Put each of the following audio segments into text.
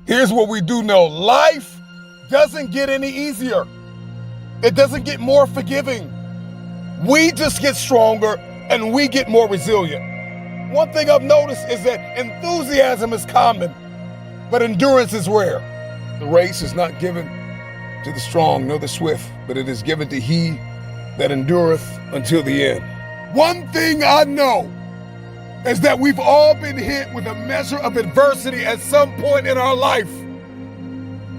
Here's what we do know. Life doesn't get any easier. It doesn't get more forgiving. We just get stronger and we get more resilient. One thing I've noticed is that enthusiasm is common, but endurance is rare. The race is not given to the strong nor the swift, but it is given to he that endureth until the end. One thing I know is that we've all been hit with a measure of adversity at some point in our life.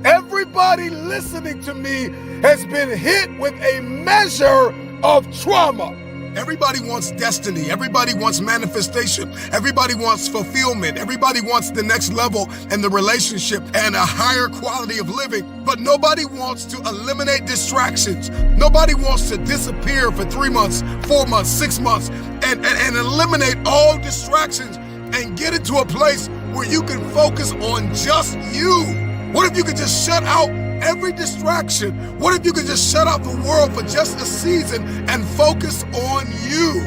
Everybody listening to me has been hit with a measure of trauma. Everybody wants destiny. Everybody wants manifestation. Everybody wants fulfillment. Everybody wants the next level in the relationship and a higher quality of living. But nobody wants to eliminate distractions. Nobody wants to disappear for 3 months, 4 months, 6 months and eliminate all distractions and get into a place where you can focus on just you. What if you could just shut out every distraction? What if you could just shut out the world for just a season and focus on you?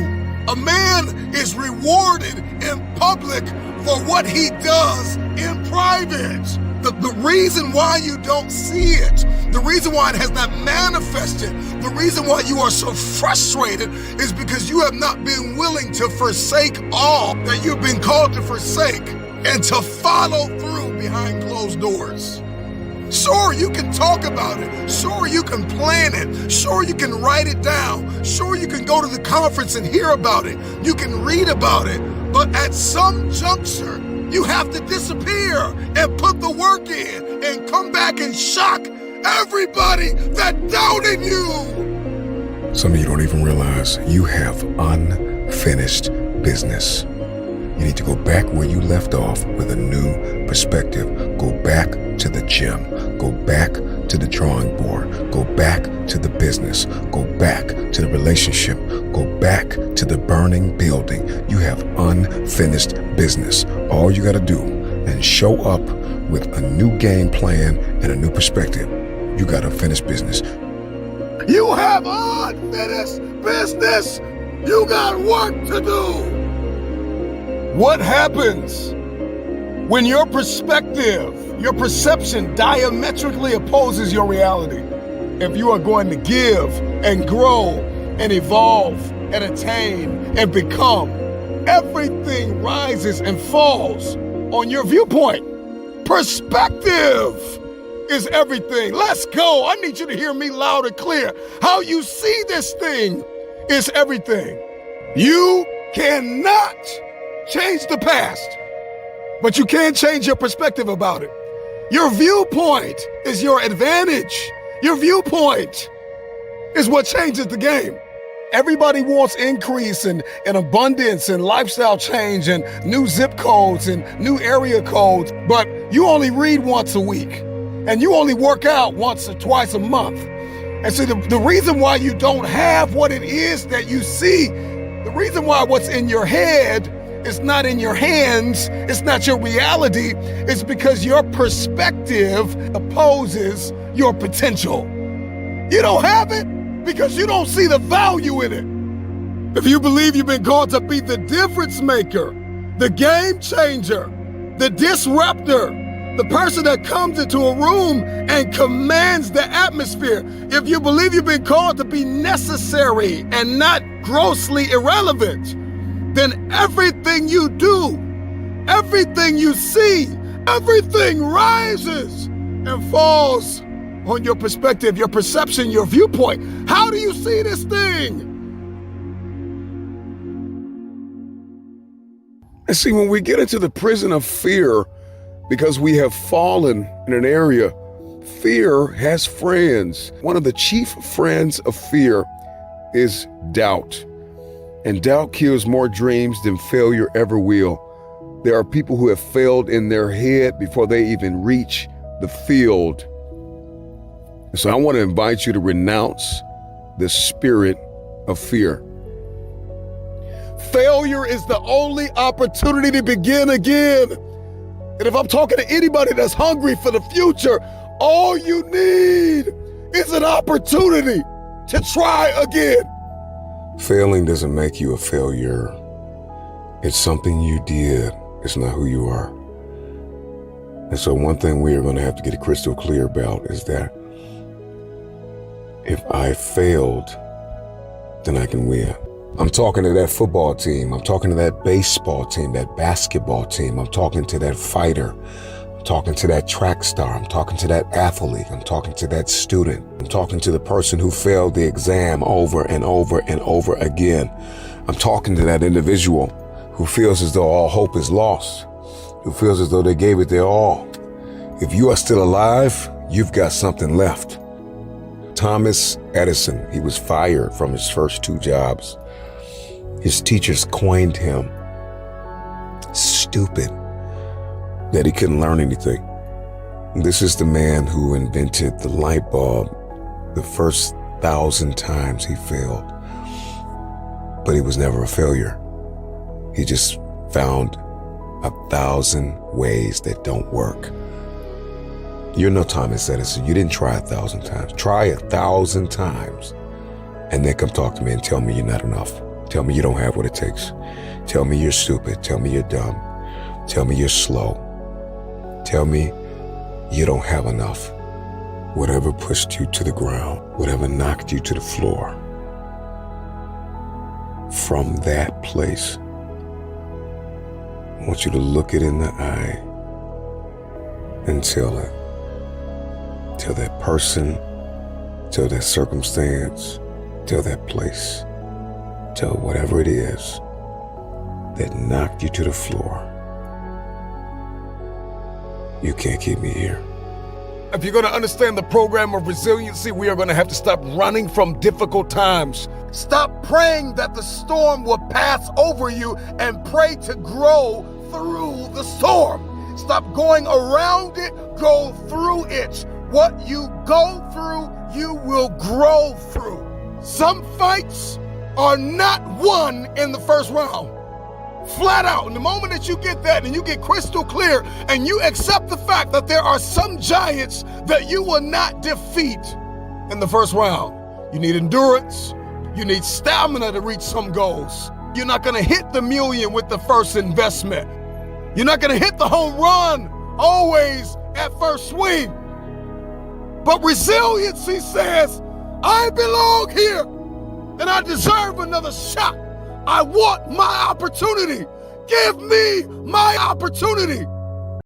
A man is rewarded in public for what he does in private. The reason why you don't see it, the reason why it has not manifested, the reason why you are so frustrated is because you have not been willing to forsake all that you've been called to forsake and to follow through behind closed doors. Sure, you can talk about it. Sure, you can plan it. Sure, you can write it down. Sure, you can go to the conference and hear about it. You can read about it. But at some juncture, you have to disappear and put the work in and come back and shock everybody that doubted you. Some of you don't even realize you have unfinished business. You need to go back where you left off with a new perspective. Go back to the gym. Go back to the drawing board. Go back to the business. Go back to the relationship. Go back to the burning building. You have unfinished business. All you got to do is show up with a new game plan and a new perspective. You got unfinished business. You have unfinished business. You got work to do. What happens when your perspective, your perception diametrically opposes your reality? If you are going to give and grow and evolve and attain and become, everything rises and falls on your viewpoint. Perspective is everything. Let's go. I need you to hear me loud and clear. How you see this thing is everything. You cannot change the past, but you can change your perspective about it. Your viewpoint is your advantage. Your viewpoint is what changes the game. Everybody wants increase and abundance and lifestyle change and new zip codes and new area codes, but you only read once a week and you only work out once or twice a month. And so the reason why you don't have what it is that you see, the reason why what's in your head it's not in your hands, it's not your reality, it's because your perspective opposes your potential. You don't have it because you don't see the value in it. If you believe you've been called to be the difference maker, the game changer, the disruptor, the person that comes into a room and commands the atmosphere, if you believe you've been called to be necessary and not grossly irrelevant, then everything you do, everything you see, everything rises and falls on your perspective, your perception, your viewpoint. How do you see this thing? And see, when we get into the prison of fear, because we have fallen in an area, fear has friends. One of the chief friends of fear is doubt. And doubt kills more dreams than failure ever will. There are people who have failed in their head before they even reach the field. So I want to invite you to renounce the spirit of fear. Failure is the only opportunity to begin again. And if I'm talking to anybody that's hungry for the future, all you need is an opportunity to try again. Failing doesn't make you a failure. It's something you did. It's not who you are. And so one thing we are going to have to get crystal clear about is that if I failed, then I can win. I'm talking to that football team. I'm talking to that baseball team, that basketball team. I'm talking to that fighter. I'm talking to that track star. I'm talking to that athlete. I'm talking to that student. I'm talking to the person who failed the exam over and over and over again. I'm talking to that individual who feels as though all hope is lost, who feels as though they gave it their all. If you are still alive, you've got something left. Thomas Edison, he was fired from his first 2 jobs. His teachers coined him stupid, that he couldn't learn anything. This is the man who invented the light bulb the first 1,000 times he failed. But he was never a failure. He just found 1,000 ways that don't work. You're no Thomas Edison. You didn't try 1,000 times. Try 1,000 times and then come talk to me and tell me you're not enough. Tell me you don't have what it takes. Tell me you're stupid. Tell me you're dumb. Tell me you're slow. Tell me you don't have enough. Whatever pushed you to the ground, whatever knocked you to the floor, from that place, I want you to look it in the eye and tell it. Tell that person, tell that circumstance, tell that place, tell whatever it is that knocked you to the floor. You can't keep me here. If you're going to understand the program of resiliency, we are going to have to stop running from difficult times. Stop praying that the storm will pass over you and pray to grow through the storm. Stop going around it, go through it. What you go through, you will grow through. Some fights are not won in the first round. Flat out. And the moment that you get that and you get crystal clear and you accept the fact that there are some giants that you will not defeat in the first round. You need endurance. You need stamina to reach some goals. You're not going to hit the million with the first investment. You're not going to hit the home run always at first swing. But resiliency says, I belong here and I deserve another shot. I want my opportunity. Give me my opportunity.